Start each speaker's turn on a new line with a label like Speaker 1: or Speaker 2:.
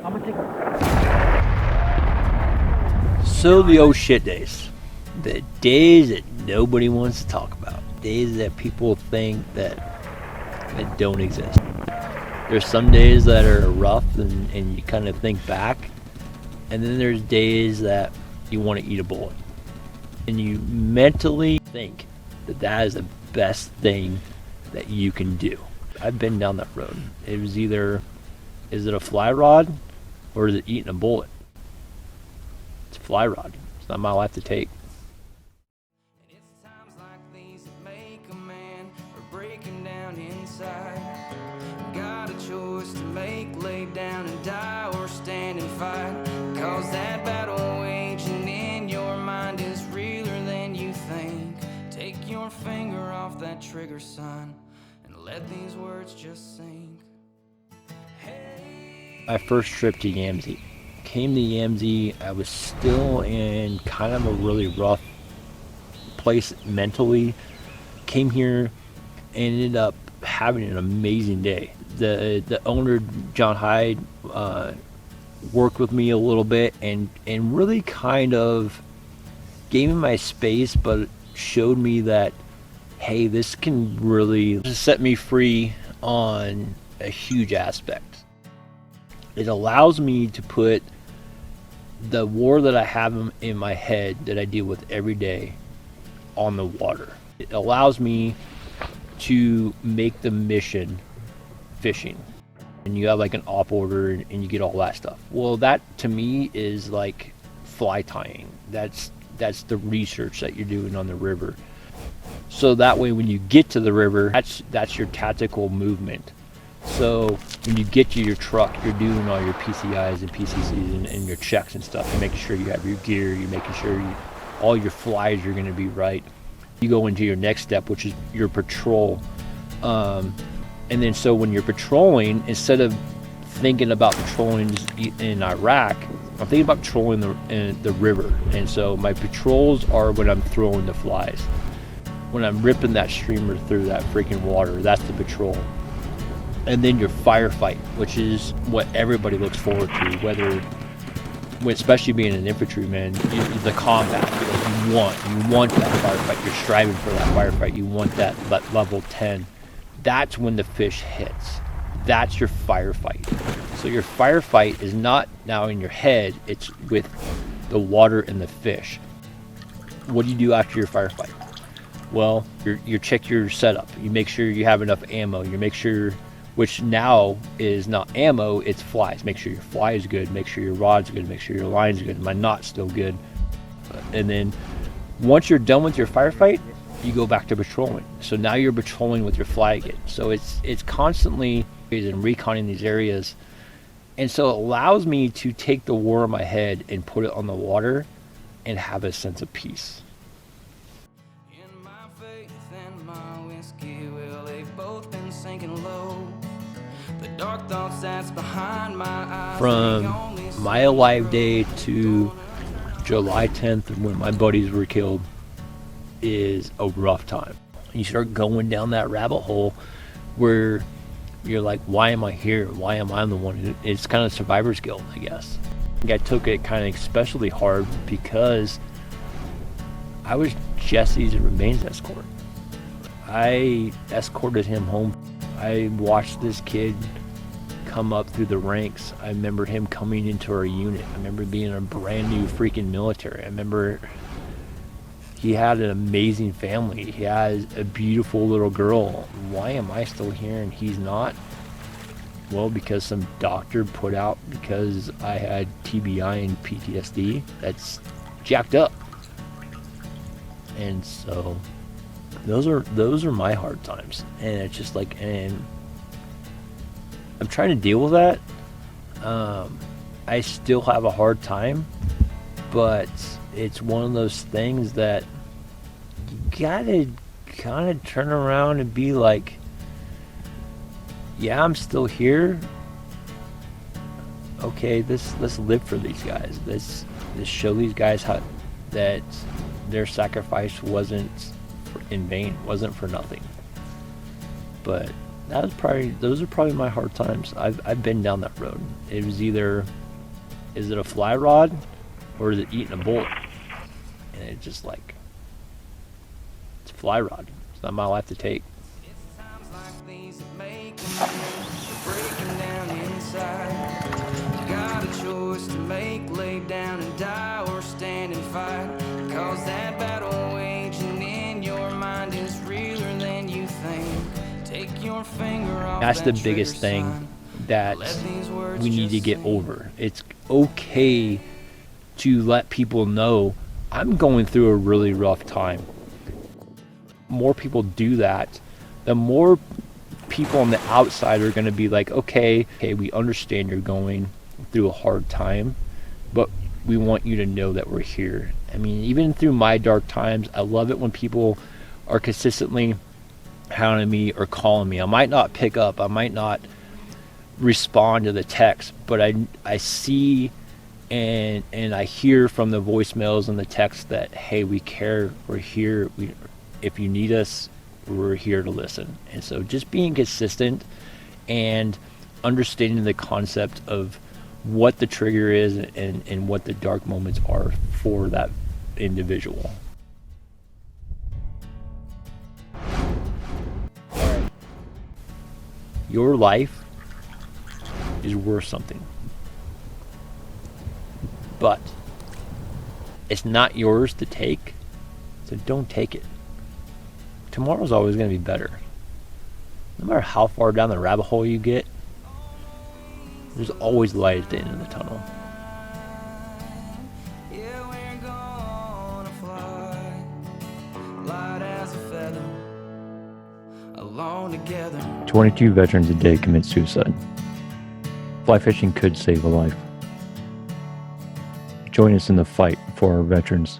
Speaker 1: I'm gonna take a...
Speaker 2: So the old shit days. The days that nobody wants to talk about. Days that people think that don't exist. There's some days that are rough and you kind of think back. And then there's days that you want to eat a bullet. And you mentally think that that is the best thing that you can do. I've been down that road. It was either, is it a fly rod or is it eating a bullet? It's a fly rod. It's not my life to take.
Speaker 3: It's times like these that make a man or breaking down inside. Got a choice to make, lay down and die or stand and fight. Cause that battle waging in your mind is realer than you think. Take your finger off that trigger, son, and let these words just sink.
Speaker 2: My first trip to Yamsi. Came to Yamsi, I was still in kind of a really rough place mentally. Came here, ended up having an amazing day. The owner, John Hyde, worked with me a little bit and really kind of gave me my space, but showed me that, hey, this can really set me free on a huge aspect. It allows me to put the war that I have in my head that I deal with every day on the water. It allows me to make the mission fishing. And you have like an op order and you get all that stuff. Well, that to me is like fly tying. That's the research that you're doing on the river. So that way when you get to the river, that's your tactical movement. So when you get to your truck, you're doing all your PCIs and PCCs and your checks and stuff. You're making sure you have your gear. You're making sure all your flies are going to be right. You go into your next step, which is your patrol. And then so when you're patrolling, instead of thinking about patrolling in Iraq, I'm thinking about patrolling the river. And so my patrols are when I'm throwing the flies. When I'm ripping that streamer through that freaking water, that's the patrol. And then your firefight, which is what everybody looks forward to, especially being an infantryman, the combat. You want that firefight. You're striving for that firefight. You want that level 10. That's when the fish hits. That's your firefight. So your firefight is not now in your head, it's with the water and the fish. What do you do after your firefight? Well, you check your setup. You make sure you have enough ammo. You make sure, which now is not ammo, it's flies. Make sure your fly is good. Make sure your rod's good. Make sure your line's good. My knot's still good. And then once you're done with your firefight, you go back to patrolling. So now you're patrolling with your fly again. So it's constantly reconning these areas. And so it allows me to take the war in my head and put it on the water and have a sense of peace.
Speaker 3: In my faith and my whiskey, well, they've both been sinking low. The dark thoughts that's behind my eyes.
Speaker 2: From my alive day to July 10th, when my buddies were killed, is a rough time. You start going down that rabbit hole where you're like, why am I here? Why am I the one? It's kind of survivor's guilt, I guess. I think I took it kind of especially hard because I was Jesse's remains escort. I escorted him home. I watched this kid come up through the ranks. I remember him coming into our unit. I remember being a brand new freaking military. I remember he had an amazing family. He has a beautiful little girl. Why am I still here and he's not? Well, because some doctor put out because I had TBI and PTSD. That's jacked up. And so those are my hard times. And it's just like, and I'm trying to deal with that. I still have a hard time, but it's one of those things that you gotta kind of turn around and be like, yeah, I'm still here. Okay, let's live for these guys. Let's show these guys how that their sacrifice wasn't in vain, wasn't for nothing. But those are probably my hard times. I've been down that road. It was either, is it a fly rod or is it eating a bullet? And it's just like, it's a fly rod. It's not my life to take.
Speaker 3: It's times like these that make a man breaking down inside. You got a choice to make, lay down and die or stand and fight. Cause that battle waging in your mind is realer than you think. Take your finger off
Speaker 2: That's the
Speaker 3: that
Speaker 2: biggest
Speaker 3: trigger
Speaker 2: thing
Speaker 3: sign.
Speaker 2: that
Speaker 3: Let these words
Speaker 2: we need to
Speaker 3: just
Speaker 2: get
Speaker 3: sink.
Speaker 2: over. It's okay to let people know I'm going through a really rough time. More people do that, the more people on the outside are going to be like, okay, we understand you're going through a hard time, but we want you to know that we're here. I mean, even through my dark times, I love it when people are consistently hounding me or calling me. I might not pick up, I might not respond to the text, but I see and I hear from the voicemails and the text that, hey, we care, we're here, if you need us, we're here to listen. And so just being consistent and understanding the concept of what the trigger is and what the dark moments are for that individual. Your life is worth something, but it's not yours to take, so don't take it. Tomorrow's always going to be better. No matter how far down the rabbit hole you get, there's always light at the end of the tunnel.
Speaker 3: Yeah, we're gonna fly light as a feather alone together.
Speaker 2: 22 veterans a day commit suicide. Fly fishing could save a life. Join us in the fight for our veterans.